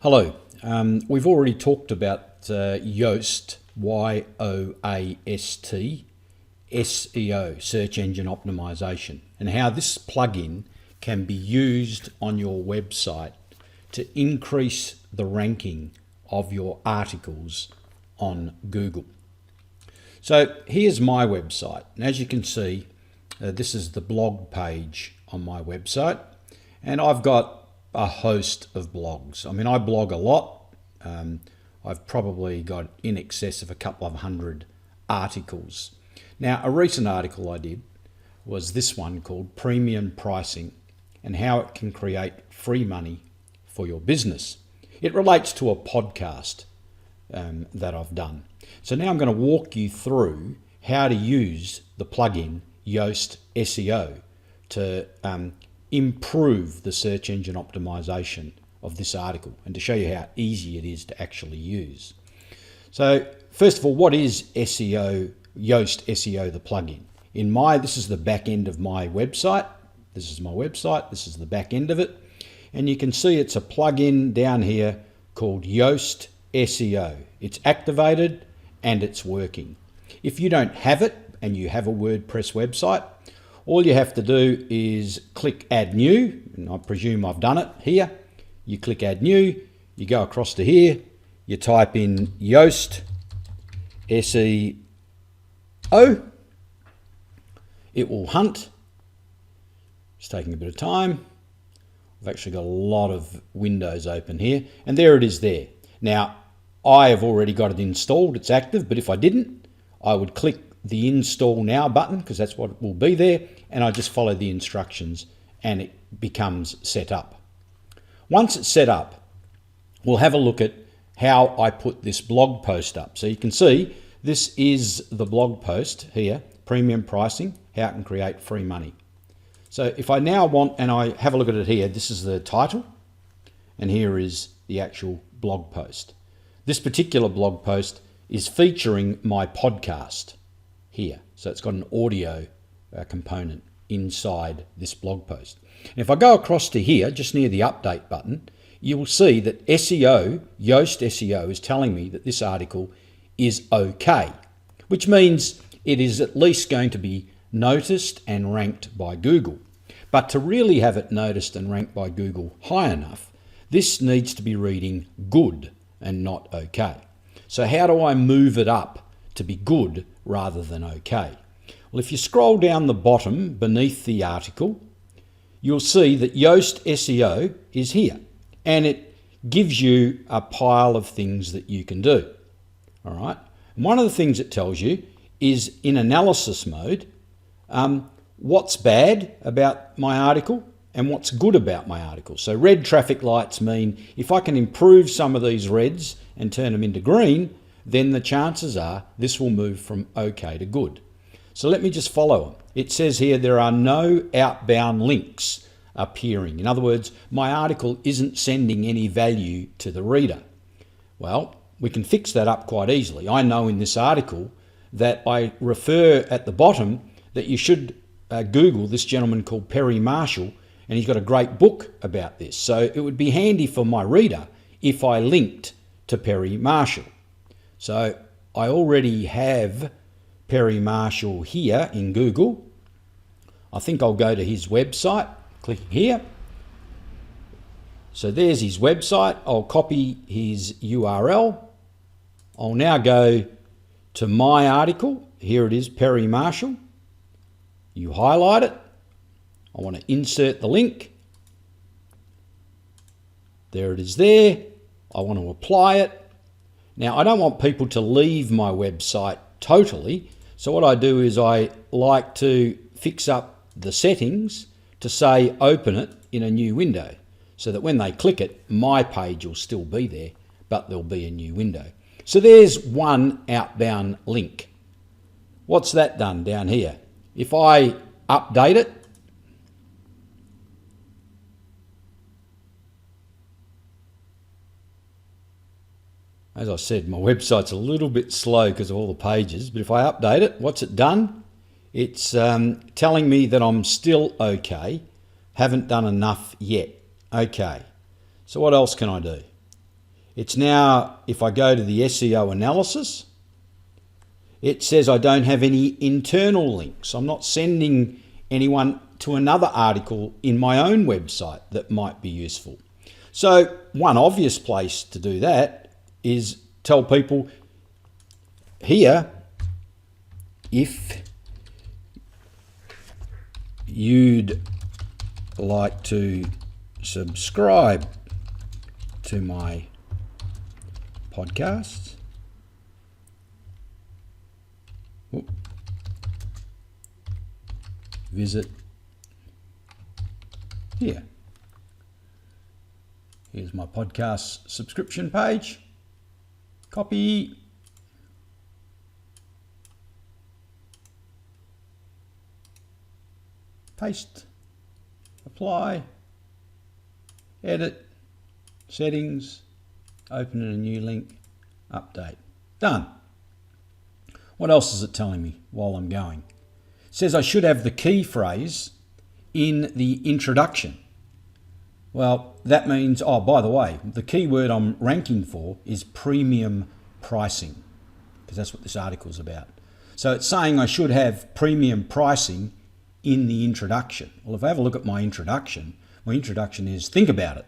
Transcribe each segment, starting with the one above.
Hello. We've already talked about Yoast, Y-O-A-S-T, SEO, Search Engine Optimization, and how this plugin can be used on your website to increase the ranking of your articles on Google. So here's my website, and as you can see, this is the blog page on my website, and I've got a host of blogs. I mean, I blog a lot. I've probably got in excess of a couple of hundred articles. Now, a recent article I did was this one called Premium Pricing and How It Can Create Free Money for Your Business. It relates to a podcast that I've done. So now I'm going to walk you through how to use the plugin Yoast SEO to improve the search engine optimization of this article and to show you how easy it is to actually use. So first of all, what is SEO, Yoast SEO, the plugin? This is the back end of my website. This is my website. This is the back end of it. And you can see it's a plugin down here called Yoast SEO. It's activated and it's working. If you don't have it and you have a WordPress website, all you have to do is click Add New, and I presume I've done it here. You click Add New, you go across to here, you type in Yoast SEO. It will hunt. It's taking a bit of time. I've actually got a lot of windows open here, and there it is there. Now, I have already got it installed, it's active, but if I didn't, I would click the Install Now button, because that's what will be there, and I just follow the instructions and it becomes set up. Once it's set up, we'll have a look at how I put this blog post up. So you can see this is the blog post here, Premium Pricing, How It Can Create Free Money. So if I now want, and I have a look at it here, this is the title, and here is the actual blog post. This particular blog post is featuring my podcast here. So it's got an audio component inside this blog post. And if I go across to here, just near the update button, you will see that SEO, Yoast SEO, is telling me that this article is okay, which means it is at least going to be noticed and ranked by Google. But to really have it noticed and ranked by Google high enough, this needs to be reading good and not okay. So how do I move it up to be good rather than okay? Well, if you scroll down the bottom beneath the article, you'll see that Yoast SEO is here, and it gives you a pile of things that you can do. All right. And one of the things it tells you is in analysis mode, what's bad about my article and what's good about my article. So red traffic lights mean if I can improve some of these reds and turn them into green, then the chances are this will move from okay to good. So let me just follow them. It says here there are no outbound links appearing. In other words, my article isn't sending any value to the reader. Well, we can fix that up quite easily. I know in this article that I refer at the bottom that you should Google this gentleman called Perry Marshall, and he's got a great book about this. So it would be handy for my reader if I linked to Perry Marshall. So I already have Perry Marshall here in Google. I think I'll go to his website, clicking here. So there's his website. I'll copy his URL. I'll now go to my article. Here it is, Perry Marshall. You highlight it. I want to insert the link. There it is there. I want to apply it. Now, I don't want people to leave my website totally. So what I do is I like to fix up the settings to say open it in a new window so that when they click it, my page will still be there, but there'll be a new window. So there's one outbound link. What's that done down here? If I update it, as I said, my website's a little bit slow because of all the pages, but if I update it, what's it done? It's telling me that I'm still okay, haven't done enough yet. Okay, so what else can I do? It's now, if I go to the SEO analysis, it says I don't have any internal links. I'm not sending anyone to another article in my own website that might be useful. So one obvious place to do that is tell people here, if you'd like to subscribe to my podcasts, visit here. Here's my podcast subscription page. Copy. Paste. Apply. Edit. Settings. Open in a new link. Update. Done. What else is it telling me while I'm going? It says I should have the key phrase in the introduction. Well, that means, oh, by the way, the keyword I'm ranking for is premium pricing, because that's what this article is about. So it's saying I should have premium pricing in the introduction. Well, if I have a look at my introduction is think about it.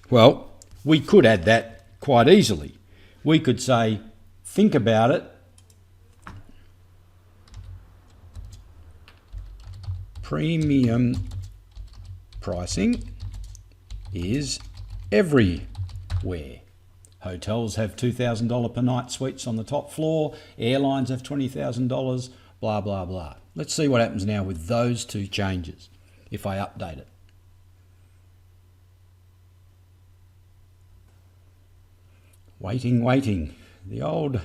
Well, we could add that quite easily. We could say, think about it. Premium pricing is everywhere. Hotels have $2,000 per night suites on the top floor. Airlines have $20,000, blah, blah, blah. Let's see what happens now with those two changes if I update it. Waiting. The old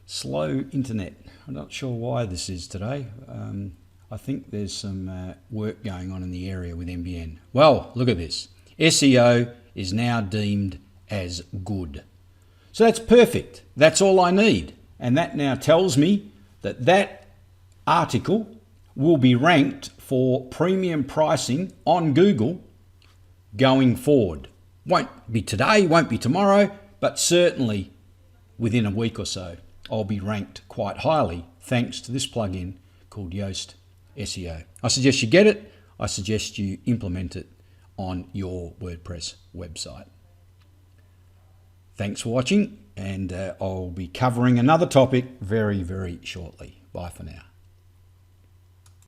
slow internet. I'm not sure why this is today. I think there's some work going on in the area with NBN. Well, look at this. SEO is now deemed as good. So that's perfect. That's all I need. And that now tells me that that article will be ranked for premium pricing on Google going forward. Won't be today, won't be tomorrow, but certainly within a week or so, I'll be ranked quite highly thanks to this plugin called Yoast SEO. I suggest you get it. I suggest you implement it on your WordPress website. Thanks for watching, and I'll be covering another topic very, very shortly. Bye for now.